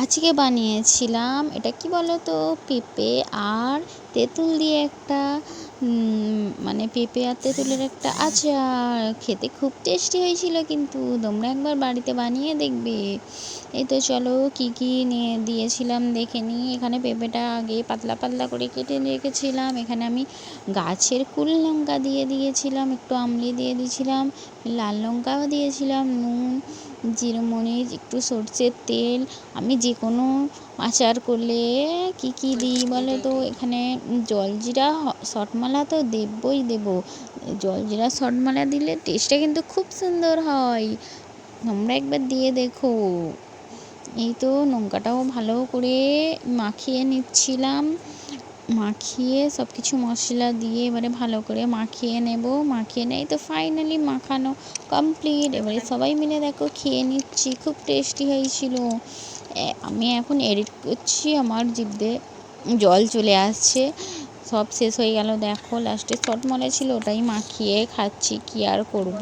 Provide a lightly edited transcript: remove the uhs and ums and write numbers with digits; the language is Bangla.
আজকে বানিয়েছিলাম এটা কি বলো তো, পেঁপে আর তেঁতুল দিয়ে একটা মানে পেঁপে আর তেঁতুলের একটা আচার। খেতে খুব টেস্টি হয়েছিল, কিন্তু তোমরা একবার বাড়িতে বানিয়ে দেখবে। এই তো চলো কি কি নিয়ে দিয়েছিলাম দেখে নিই। এখানে পেঁপেটা আগে পাতলা পাতলা করে কেটে রেখেছিলাম। এখানে আমি গাছের কুল লঙ্কা দিয়ে দিয়েছিলাম, একটু আমলি দিয়ে দিয়েছিলাম, লাল লঙ্কাও দিয়েছিলাম, নুন, জিরে, মরিচ, একটু সরষের তেল। আমি যে কোনো আচার করলে কি কি দিই বলো তো, এখানে জলজিরা শর্টমালা তো দেবো। জলজিরা শর্টমালা দিলে টেস্টটা কিন্তু খুব সুন্দর হয়, তোমরা একবার দিয়ে দেখো। এই তো লঙ্কাটাও ভালো করে মাখিয়ে নিচ্ছিলাম, মাখিয়ে সব কিছু মশলা দিয়ে এবারে ভালো করে মাখিয়ে নেব। মাখিয়ে নেই তো ফাইনালি মাখানো কমপ্লিট। এবারে সবাই মিলে দেখো খেয়ে নিচ্ছি, খুব টেস্টি হয়েছিল। আমি এখন এডিট করছি, আমার জিভে জল চলে আসছে। সব শেষ হয়ে গেল, দেখো লাস্টে শর্ট মনে ছিল ওটাই মাখিয়ে খাচ্ছি, কি আর করব।